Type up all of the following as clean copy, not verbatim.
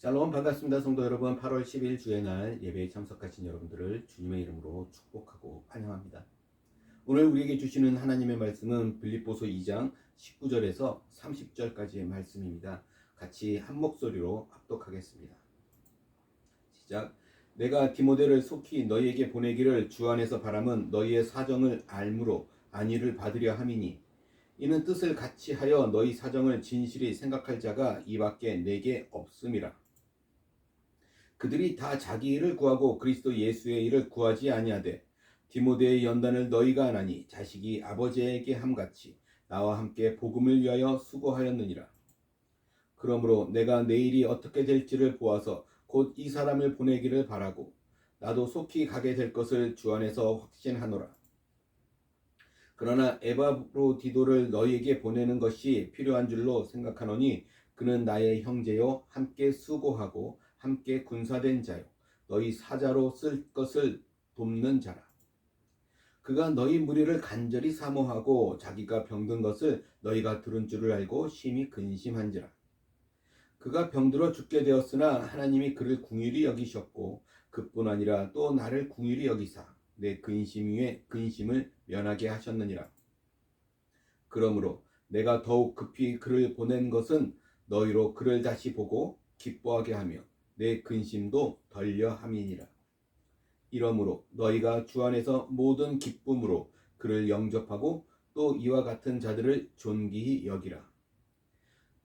샬롬 반갑습니다. 성도 여러분, 8월 10일 주의 날 예배에 참석하신 여러분들을 주님의 이름으로 축복하고 환영합니다. 오늘 우리에게 주시는 하나님의 말씀은 빌립보서 2장 19절에서 30절까지의 말씀입니다. 같이 한 목소리로 합독하겠습니다. 시작. 내가 디모데를 속히 너희에게 보내기를 주 안에서 바람은 너희의 사정을 알므로 안위를 받으려 함이니 이는 뜻을 같이 하여 너희 사정을 진실히 생각할 자가 이밖에 내게 없음이라. 그들이 다 자기 일을 구하고 그리스도 예수의 일을 구하지 아니하되 디모데의 연단을 너희가 안하니 자식이 아버지에게 함같이 나와 함께 복음을 위하여 수고하였느니라. 그러므로 내가 내일이 어떻게 될지를 보아서 곧 이 사람을 보내기를 바라고 나도 속히 가게 될 것을 주 안에서 확신하노라. 그러나 에바브로디도를 너희에게 보내는 것이 필요한 줄로 생각하노니 그는 나의 형제요 함께 수고하고 함께 군사된 자요 너희 사자로 쓸 것을 돕는 자라. 그가 너희 무리를 간절히 사모하고 자기가 병든 것을 너희가 들은 줄을 알고 심히 근심한지라. 그가 병들어 죽게 되었으나 하나님이 그를 긍휼히 여기셨고 그뿐 아니라 또 나를 긍휼히 여기사 내 근심 위에 근심을 면하게 하셨느니라. 그러므로 내가 더욱 급히 그를 보낸 것은 너희로 그를 다시 보고 기뻐하게 하며 내 근심도 덜려 함이니라. 이러므로 너희가 주 안에서 모든 기쁨으로 그를 영접하고 또 이와 같은 자들을 존귀히 여기라.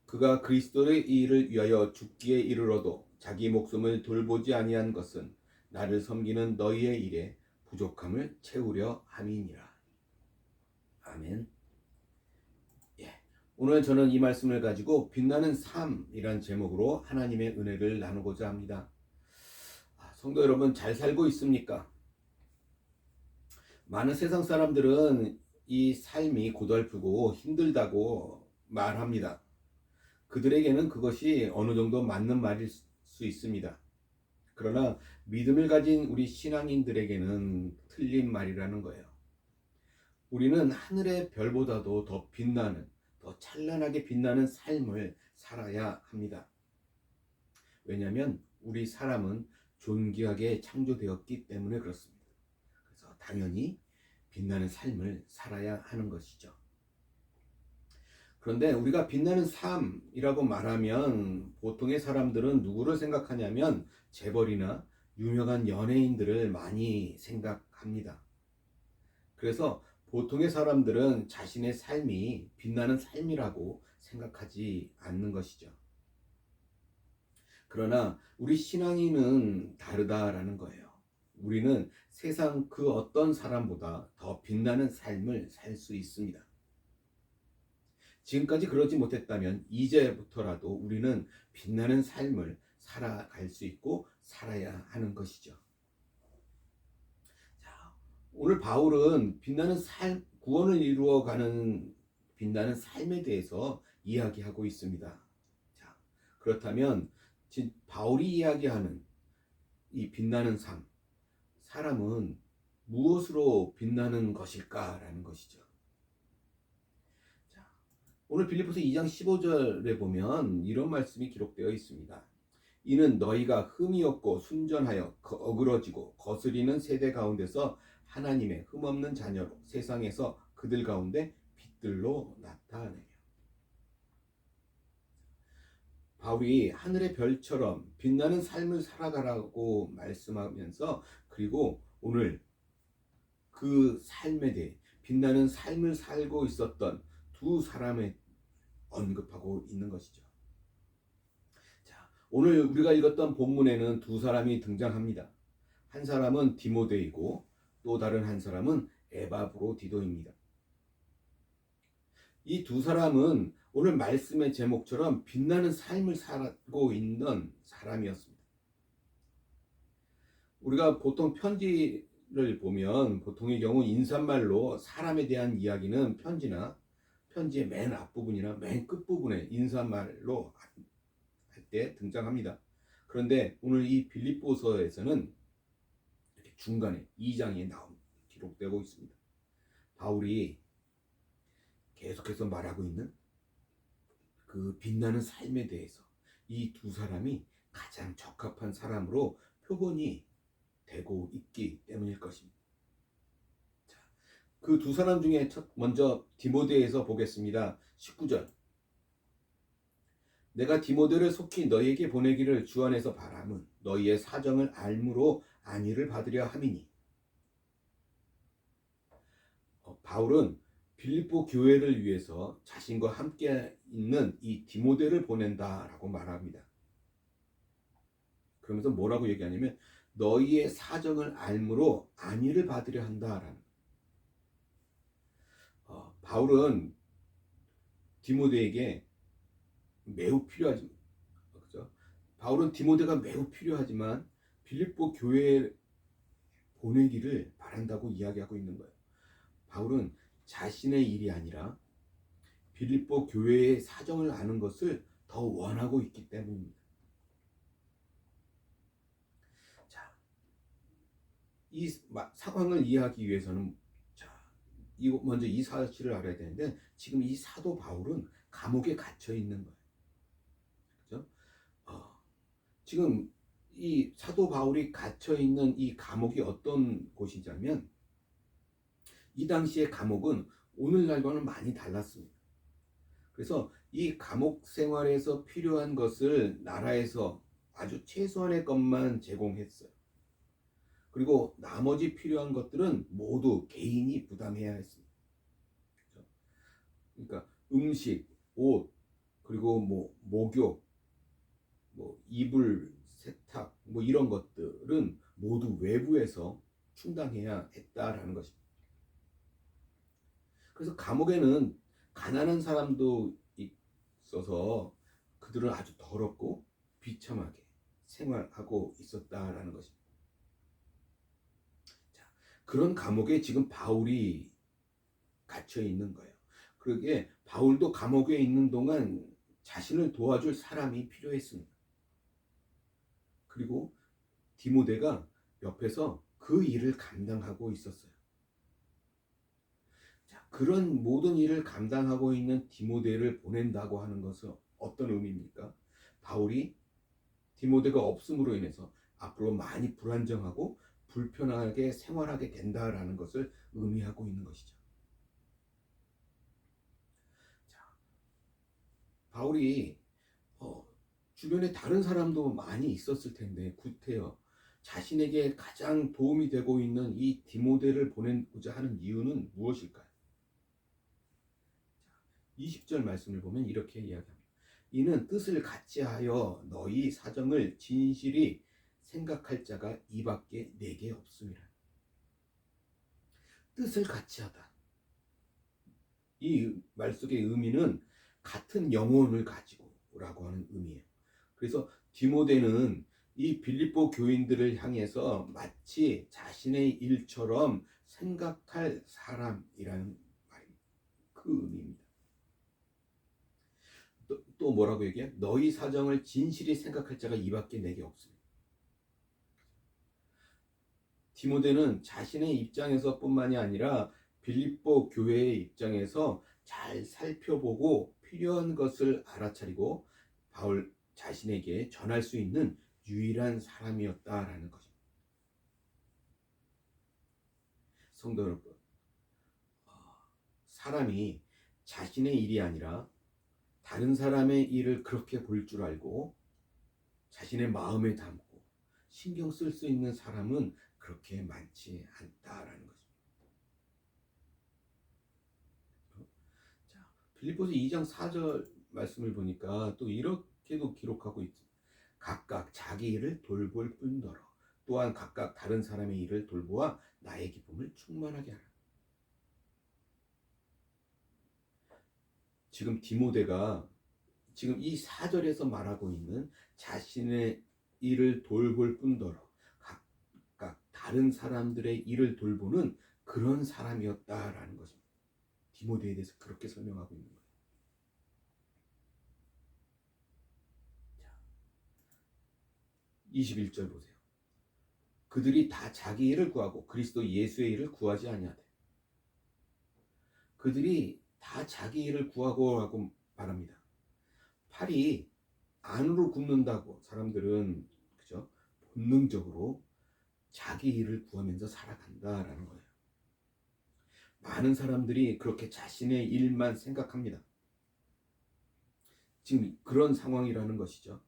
그가 그리스도의 일을 위하여 죽기에 이르러도 자기 목숨을 돌보지 아니한 것은 나를 섬기는 너희의 일에 부족함을 채우려 함이니라. 아멘. 오늘 저는 이 말씀을 가지고 빛나는 삶이란 제목으로 하나님의 은혜를 나누고자 합니다. 성도 여러분, 잘 살고 있습니까? 많은 세상 사람들은 이 삶이 고달프고 힘들다고 말합니다. 그들에게는 그것이 어느 정도 맞는 말일 수 있습니다. 그러나 믿음을 가진 우리 신앙인들에게는 틀린 말이라는 거예요. 우리는 하늘의 별보다도 더 빛나는, 더 찬란하게 빛나는 삶을 살아야 합니다. 왜냐하면 우리 사람은 존귀하게 창조되었기 때문에 그렇습니다. 그래서 당연히 빛나는 삶을 살아야 하는 것이죠. 그런데 우리가 빛나는 삶이라고 말하면 보통의 사람들은 누구를 생각하냐면 재벌이나 유명한 연예인들을 많이 생각합니다. 그래서 보통의 사람들은 자신의 삶이 빛나는 삶이라고 생각하지 않는 것이죠. 그러나 우리 신앙인은 다르다라는 거예요. 우리는 세상 그 어떤 사람보다 더 빛나는 삶을 살 수 있습니다. 지금까지 그러지 못했다면 이제부터라도 우리는 빛나는 삶을 살아갈 수 있고 살아야 하는 것이죠. 자, 오늘 바울은 빛나는 삶, 구원을 이루어가는 빛나는 삶에 대해서 이야기하고 있습니다. 자, 그렇다면 바울이 이야기하는 이 빛나는 삶, 사람은 무엇으로 빛나는 것일까라는 것이죠. 오늘 빌립보서 2장 15절에 보면 이런 말씀이 기록되어 있습니다. 이는 너희가 흠이 없고 순전하여 어그러지고 거스리는 세대 가운데서 하나님의 흠없는 자녀로 세상에서 그들 가운데 빛들로 나타내며. 바울이 하늘의 별처럼 빛나는 삶을 살아가라고 말씀하면서 그리고 오늘 그 삶에 대해 빛나는 삶을 살고 있었던 두 사람을 언급하고 있는 것이죠. 자, 오늘 우리가 읽었던 본문에는 두 사람이 등장합니다. 한 사람은 디모데이고 또 다른 한 사람은 에바브로디도입니다. 이 두 사람은 오늘 말씀의 제목처럼 빛나는 삶을 살고 있는 사람이었습니다. 우리가 보통 편지를 보면 보통의 경우 인사말로 사람에 대한 이야기는 편지의 맨 앞부분이나 맨 끝부분에 인사말로 할 때 등장합니다. 그런데 오늘 이 빌립보서에서는 이렇게 중간에 2장에 기록되고 있습니다. 바울이 계속해서 말하고 있는 그 빛나는 삶에 대해서 이 두 사람이 가장 적합한 사람으로 표본이 되고 있기 때문일 것입니다. 그 두 사람 중에 먼저 디모데에서 보겠습니다. 19절. 내가 디모데를 속히 너희에게 보내기를 주 안에서 바람은 너희의 사정을 알므로 안위를 받으려 함이니. 바울은 빌립보 교회를 위해서 자신과 함께 있는 이 디모데를 보낸다라고 말합니다. 그러면서 뭐라고 얘기하냐면 너희의 사정을 알므로 안위를 받으려 한다라는. 바울은 디모데에게 매우 필요하지, 그렇죠? 바울은 디모데가 매우 필요하지만 빌립보 교회에 보내기를 바란다고 이야기하고 있는 거예요. 바울은 자신의 일이 아니라 빌립보 교회의 사정을 아는 것을 더 원하고 있기 때문입니다. 자, 이 상황을 이해하기 위해서는 먼저 이 사실을 알아야 되는데 지금 이 사도 바울은 감옥에 갇혀 있는 거예요. 그렇죠? 지금 이 사도 바울이 갇혀 있는 이 감옥이 어떤 곳이냐면 이 당시의 감옥은 오늘날과는 많이 달랐습니다. 그래서 이 감옥 생활에서 필요한 것을 나라에서 아주 최소한의 것만 제공했어요. 그리고 나머지 필요한 것들은 모두 개인이 부담해야 했습니다. 그러니까 음식, 옷, 그리고 목욕, 이불, 세탁, 이런 것들은 모두 외부에서 충당해야 했다라는 것입니다. 그래서 감옥에는 가난한 사람도 있어서 그들은 아주 더럽고 비참하게 생활하고 있었다라는 것입니다. 자, 그런 감옥에 지금 바울이 갇혀 있는 거예요. 그러기에 바울도 감옥에 있는 동안 자신을 도와줄 사람이 필요했습니다. 그리고 디모데가 옆에서 그 일을 감당하고 있었어요. 자, 그런 모든 일을 감당하고 있는 디모데를 보낸다고 하는 것은 어떤 의미입니까? 바울이 디모데가 없음으로 인해서 앞으로 많이 불안정하고 불편하게 생활하게 된다라는 것을 의미하고 있는 것이죠. 자, 바울이 주변에 다른 사람도 많이 있었을 텐데 구태여 자신에게 가장 도움이 되고 있는 이 디모데를 보내고자 하는 이유는 무엇일까요? 20절 말씀을 보면 이렇게 이야기합니다. 이는 뜻을 같이하여 너희 사정을 진실히 생각할 자가 이밖에 내게 없음이라. 뜻을 같이하다. 이 말 속의 의미는 같은 영혼을 가지고 라고 하는 의미예요. 그래서 디모데는 이 빌립보 교인들을 향해서 마치 자신의 일처럼 생각할 사람이라는 말입니다. 그 의미입니다. 또 뭐라고 얘기해? 너희 사정을 진실히 생각할 자가 이밖에 내게 없습니다. 디모데는 자신의 입장에서 뿐만이 아니라 빌립보 교회의 입장에서 잘 살펴보고 필요한 것을 알아차리고 바울 자신에게 전할 수 있는 유일한 사람이었다라는 것입니다. 성도 여러분, 사람이 자신의 일이 아니라 다른 사람의 일을 그렇게 볼 줄 알고 자신의 마음에 담고 신경 쓸 수 있는 사람은 그렇게 많지 않다라는 것입니다. 자, 빌립보서 2장 4절 말씀을 보니까 또 이렇게도 기록하고 있습니다. 각각 자기 일을 돌볼 뿐더러 또한 각각 다른 사람의 일을 돌보아 나의 기쁨을 충만하게 하라. 지금 디모데가 지금 이 4절에서 말하고 있는 자신의 일을 돌볼 뿐더러 각각 다른 사람들의 일을 돌보는 그런 사람이었다라는 것입니다. 디모데에 대해서 그렇게 설명하고 있는 거예요. 자, 21절 보세요. 그들이 다 자기 일을 구하고 그리스도 예수의 일을 구하지 아니하되. 그들이 다 자기 일을 구하고 라고 말합니다. 팔이 안으로 굽는다고 사람들은 그죠? 본능적으로 자기 일을 구하면서 살아간다라는 거예요. 많은 사람들이 그렇게 자신의 일만 생각합니다. 지금 그런 상황이라는 것이죠.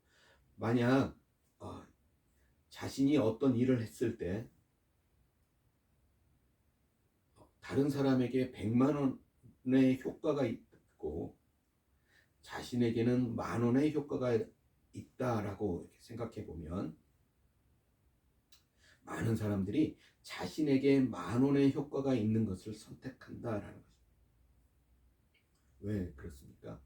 만약 자신이 어떤 일을 했을 때 다른 사람에게 100만 원의 효과가 있고 자신에게는 10,000원의 효과가 있다라고 생각해 보면 많은 사람들이 자신에게 10,000원의 효과가 있는 것을 선택한다라는 것입니다. 왜 그렇습니까?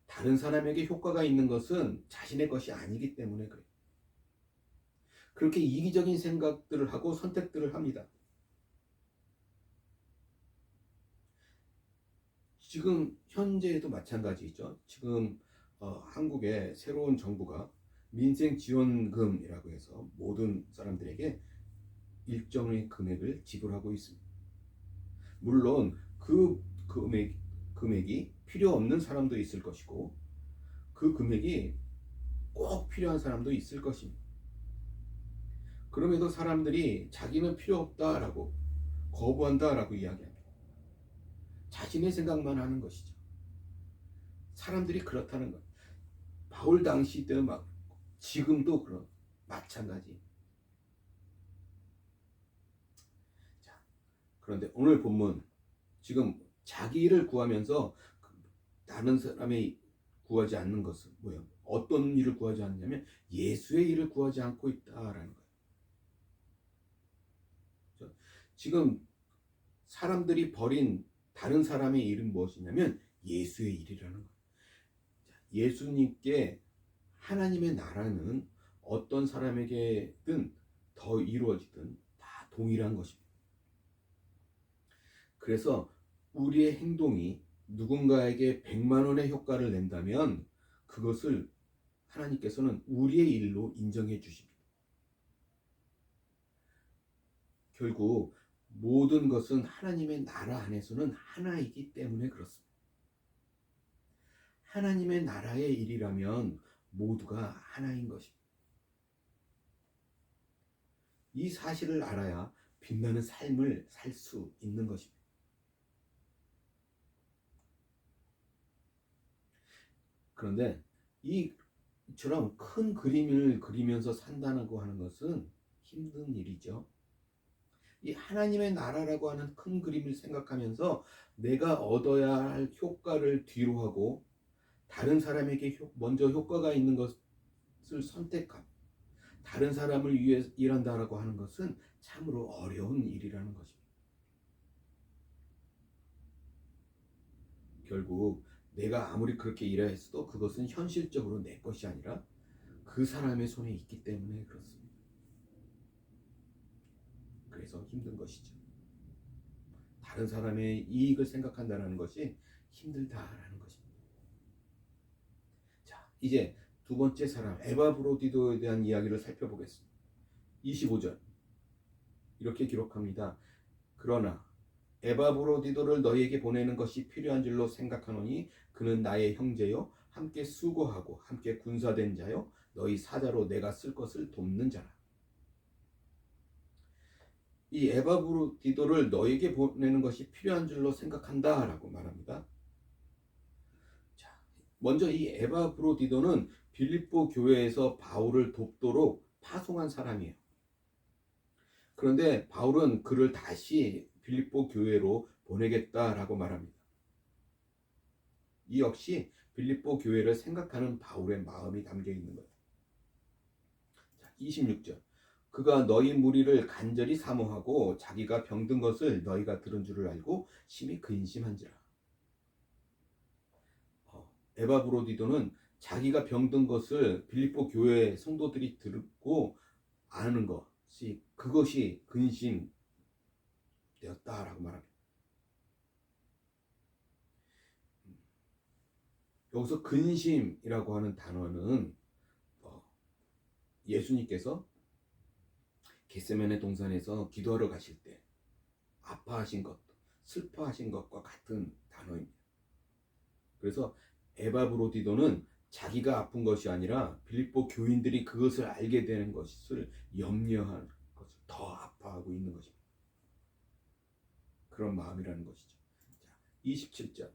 다른 사람에게 효과가 있는 것은 자신의 것이 아니기 때문에 그래요. 그렇게 이기적인 생각들을 하고 선택들을 합니다. 지금 현재에도 마찬가지죠. 지금 한국의 새로운 정부가 민생지원금이라고 해서 모든 사람들에게 일정의 금액을 지불하고 있습니다. 물론 그 금액이 필요 없는 사람도 있을 것이고 그 금액이 꼭 필요한 사람도 있을 것입니다. 그럼에도 사람들이 자기는 필요 없다라고 거부한다라고 이야기합니다. 자신의 생각만 하는 것이죠. 사람들이 그렇다는 것. 바울 당시 때는 막 지금도 그런 마찬가지. 자, 그런데 오늘 본문 지금 자기 일을 구하면서 다른 사람의 구하지 않는 것은 뭐예요? 어떤 일을 구하지 않냐면 예수의 일을 구하지 않고 있다라는 거예요. 지금 사람들이 버린 다른 사람의 일은 무엇이냐면 예수의 일이라는 거예요. 예수님께 하나님의 나라는 어떤 사람에게든 더 이루어지든 다 동일한 것입니다. 그래서 우리의 행동이 누군가에게 100만 원의 효과를 낸다면 그것을 하나님께서는 우리의 일로 인정해 주십니다. 결국 모든 것은 하나님의 나라 안에서는 하나이기 때문에 그렇습니다. 하나님의 나라의 일이라면 모두가 하나인 것입니다. 이 사실을 알아야 빛나는 삶을 살 수 있는 것입니다. 그런데 이처럼 큰 그림을 그리면서 산다고 하는 것은 힘든 일이죠. 이 하나님의 나라라고 하는 큰 그림을 생각하면서 내가 얻어야 할 효과를 뒤로 하고 다른 사람에게 먼저 효과가 있는 것을 선택하고 다른 사람을 위해 일한다라고 하는 것은 참으로 어려운 일이라는 것입니다. 결국 내가 아무리 그렇게 일하 했어도 그것은 현실적으로 내 것이 아니라 그 사람의 손에 있기 때문에 그렇습니다. 그래서 힘든 것이죠. 다른 사람의 이익을 생각한다는 것이 힘들다라는 것입니다. 자, 이제 두 번째 사람 에바 브로디도에 대한 이야기를 살펴보겠습니다. 25절 이렇게 기록합니다. 그러나 에바 브로디도를 너희에게 보내는 것이 필요한 줄로 생각하노니 그는 나의 형제요 함께 수고하고 함께 군사된 자요 너희 사자로 내가 쓸 것을 돕는 자라. 이 에바 브로디도를 너희에게 보내는 것이 필요한 줄로 생각한다라고 말합니다. 자, 먼저 이 에바 브로디도는 빌립보 교회에서 바울을 돕도록 파송한 사람이에요. 그런데 바울은 그를 다시 빌립보 교회로 보내겠다라고 말합니다. 이 역시 빌립보 교회를 생각하는 바울의 마음이 담겨 있는 거예요. 자, 26절. 그가 너희 무리를 간절히 사모하고 자기가 병든 것을 너희가 들은 줄을 알고 심히 근심한지라. 에바 브로디도는 자기가 병든 것을 빌립보 교회 성도들이 듣고 아는 것이 그것이 근심되었다라고 말합니다. 여기서 근심이라고 하는 단어는 예수님께서 겟세마네 동산에서 기도하러 가실 때 아파하신 것, 슬퍼하신 것과 같은 단어입니다. 그래서 에바 브로디도는 자기가 아픈 것이 아니라 빌립보 교인들이 그것을 알게 되는 것을 염려한 것을 더 아파하고 있는 것입니다. 그런 마음이라는 것이죠. 자, 27절.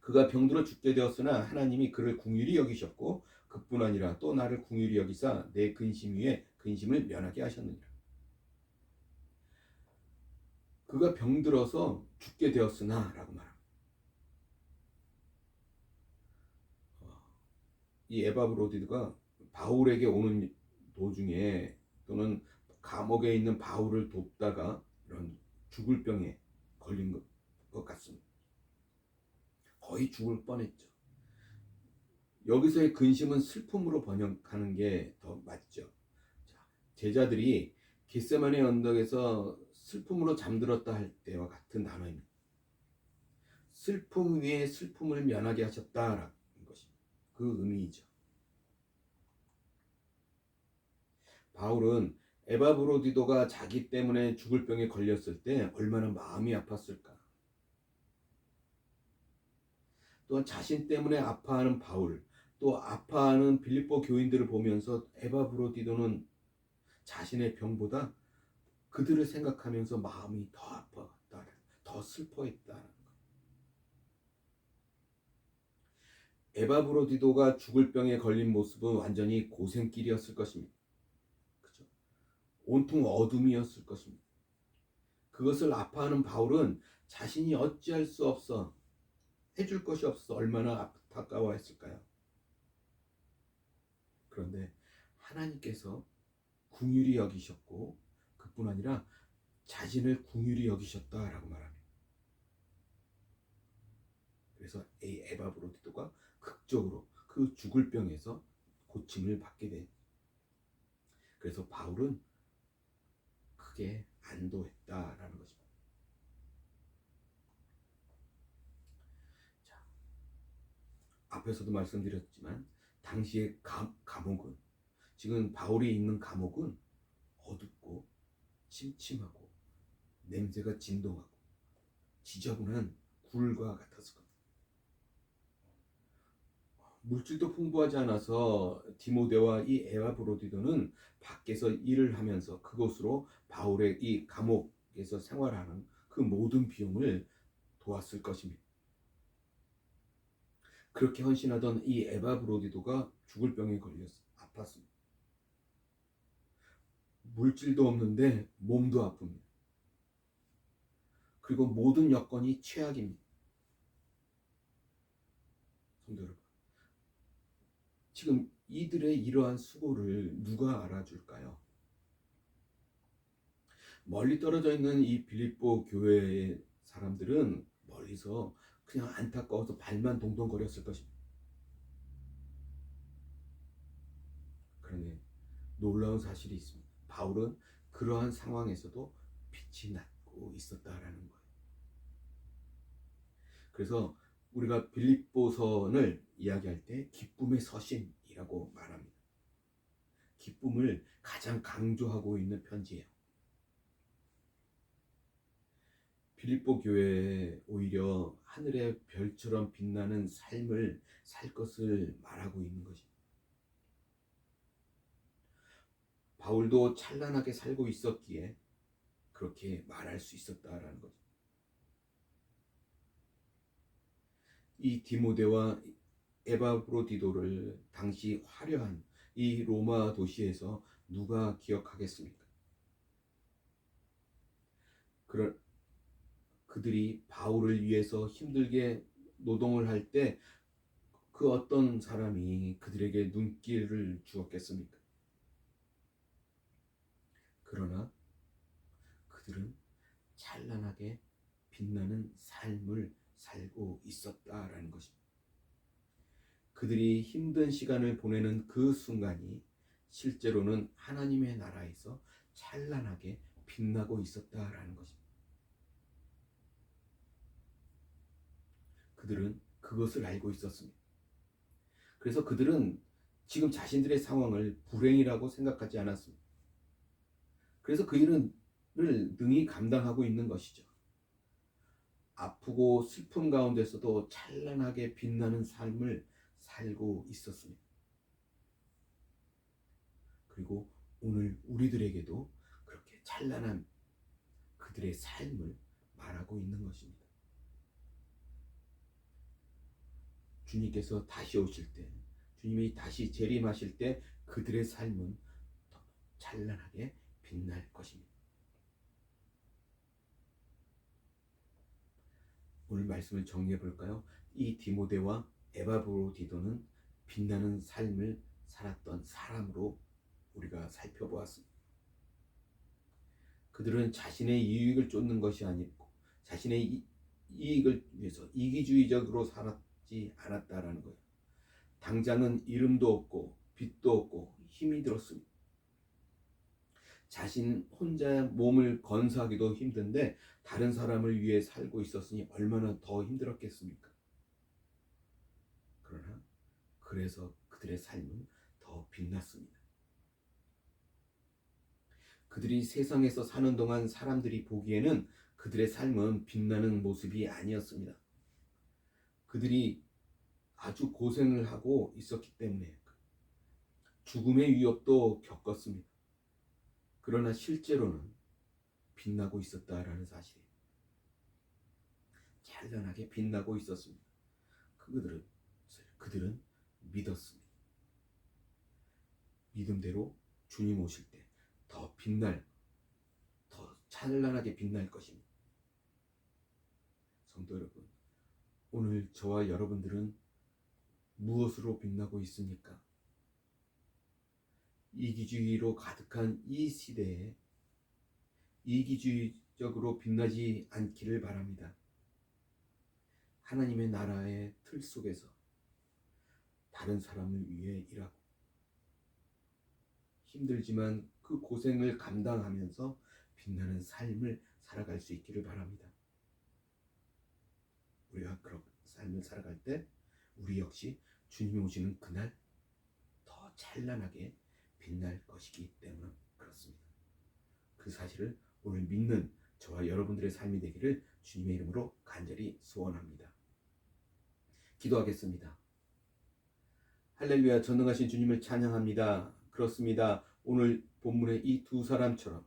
그가 병들어 죽게 되었으나 하나님이 그를 긍휼히 여기셨고 그뿐 아니라 또 나를 긍휼히 여기사 내 근심 위에 근심을 면하게 하셨느니라. 그가 병들어서 죽게 되었으나 라고 말합니다. 이 에바브로디드가 바울에게 오는 도중에 또는 감옥에 있는 바울을 돕다가 이런 죽을 병에 걸린 것 같습니다. 거의 죽을 뻔했죠. 여기서의 근심은 슬픔으로 번역하는 게 더 맞죠. 제자들이 겟세마네 언덕에서 슬픔으로 잠들었다 할 때와 같은 단어입니다. 슬픔 위에 슬픔을 면하게 하셨다라는 것이 그 의미이죠. 바울은 에바브로디도가 자기 때문에 죽을 병에 걸렸을 때 얼마나 마음이 아팠을까. 또한 자신 때문에 아파하는 바울, 또 아파하는 빌립보 교인들을 보면서 에바브로디도는 자신의 병보다 그들을 생각하면서 마음이 더 아팠다, 더 슬퍼했다. 에바브로디도가 죽을 병에 걸린 모습은 완전히 고생길이었을 것입니다. 그죠? 온통 어둠이었을 것입니다. 그것을 아파하는 바울은 자신이 어찌할 수 없어 해줄 것이 없어 얼마나 안타까워했을까요? 그런데 하나님께서 긍휼히 여기셨고 그뿐 아니라 자신을 긍휼히 여기셨다라고 말합니다. 그래서 이 에바브로디도가 극적으로 그 죽을 병에서 고침을 받게 돼. 그래서 바울은 크게 안도했다라는 것입니다. 자, 앞에서도 말씀드렸지만 당시의 감옥은 지금 바울이 있는 감옥은 어둡고 침침하고 냄새가 진동하고 지저분한 굴과 같았을 겁니다. 물질도 풍부하지 않아서 디모데와 이 에바브로디도는 밖에서 일을 하면서 그곳으로 바울의 이 감옥에서 생활하는 그 모든 비용을 도왔을 것입니다. 그렇게 헌신하던 이 에바브로디도가 죽을 병에 걸려서 아팠습니다. 물질도 없는데 몸도 아픕니다. 그리고 모든 여건이 최악입니다. 성도 여러분, 지금 이들의 이러한 수고를 누가 알아줄까요? 멀리 떨어져 있는 이 빌립보 교회의 사람들은 멀리서 그냥 안타까워서 발만 동동거렸을 것입니다. 그런데 놀라운 사실이 있습니다. 바울은 그러한 상황에서도 빛이 나고 있었다라는 거예요. 그래서 우리가 빌립보서를 이야기할 때 기쁨의 서신이라고 말합니다. 기쁨을 가장 강조하고 있는 편지예요. 빌립보 교회에 오히려 하늘의 별처럼 빛나는 삶을 살 것을 말하고 있는 것입니다. 바울도 찬란하게 살고 있었기에 그렇게 말할 수 있었다라는 거죠. 이 디모데와 에바브로디도를 당시 화려한 이 로마 도시에서 누가 기억하겠습니까? 그들이 바울을 위해서 힘들게 노동을 할 때 그 어떤 사람이 그들에게 눈길을 주었겠습니까? 그러나 그들은 찬란하게 빛나는 삶을 살고 있었다라는 것입니다. 그들이 힘든 시간을 보내는 그 순간이 실제로는 하나님의 나라에서 찬란하게 빛나고 있었다라는 것입니다. 그들은 그것을 알고 있었습니다. 그래서 그들은 지금 자신들의 상황을 불행이라고 생각하지 않았습니다. 그래서 그 일을 능히 감당하고 있는 것이죠. 아프고 슬픔 가운데서도 찬란하게 빛나는 삶을 살고 있었습니다. 그리고 오늘 우리들에게도 그렇게 찬란한 그들의 삶을 말하고 있는 것입니다. 주님께서 다시 오실 때, 주님이 다시 재림하실 때 그들의 삶은 더 찬란하게 빛날 것입니다. 오늘 말씀을 정리해 볼까요? 이 디모데와 에바브로디도는 빛나는 삶을 살았던 사람으로 우리가 살펴보았습니다. 그들은 자신의 이익을 쫓는 것이 아니고 자신의 이익을 위해서 이기주의적으로 살았지 않았다라는 거예요. 당장은 이름도 없고 빚도 없고 힘이 들었습니다. 자신 혼자 몸을 건사하기도 힘든데 다른 사람을 위해 살고 있었으니 얼마나 더 힘들었겠습니까? 그러나 그래서 그들의 삶은 더 빛났습니다. 그들이 세상에서 사는 동안 사람들이 보기에는 그들의 삶은 빛나는 모습이 아니었습니다. 그들이 아주 고생을 하고 있었기 때문에 죽음의 위협도 겪었습니다. 그러나 실제로는 빛나고 있었다라는 사실이에요. 찬란하게 빛나고 있었습니다. 그들은 믿었습니다. 믿음대로 주님 오실 때 더 빛날, 더 찬란하게 빛날 것입니다. 성도 여러분, 오늘 저와 여러분들은 무엇으로 빛나고 있습니까? 이기주의로 가득한 이 시대에 이기주의적으로 빛나지 않기를 바랍니다. 하나님의 나라의 틀 속에서 다른 사람을 위해 일하고 힘들지만 그 고생을 감당하면서 빛나는 삶을 살아갈 수 있기를 바랍니다. 우리가 그런 삶을 살아갈 때 우리 역시 주님이 오시는 그날 더 찬란하게 빛날 것이기 때문에 그렇습니다. 그 사실을 오늘 믿는 저와 여러분들의 삶이 되기를 주님의 이름으로 간절히 소원합니다. 기도하겠습니다. 할렐루야, 전능하신 주님을 찬양합니다. 그렇습니다. 오늘 본문의 이 두 사람처럼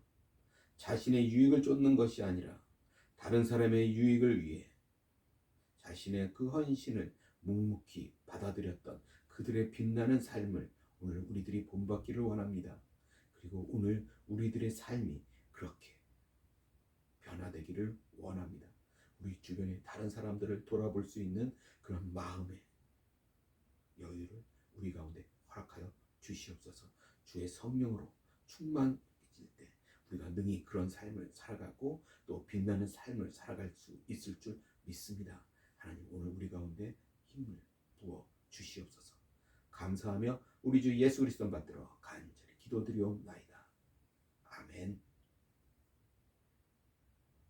자신의 유익을 쫓는 것이 아니라 다른 사람의 유익을 위해 자신의 그 헌신을 묵묵히 받아들였던 그들의 빛나는 삶을 오늘 우리들이 본받기를 원합니다. 그리고 오늘 우리들의 삶이 그렇게 변화되기를 원합니다. 우리 주변의 다른 사람들을 돌아볼 수 있는 그런 마음의 여유를 우리 가운데 허락하여 주시옵소서. 주의 성령으로 충만해질 때 우리가 능히 그런 삶을 살아가고 또 빛나는 삶을 살아갈 수 있을 줄 믿습니다. 하나님, 오늘 우리 가운데 힘을 부어 주시옵소서. 감사하며 우리 주 예수 그리스도 받들어 간절히 기도드리옵나이다. 아멘.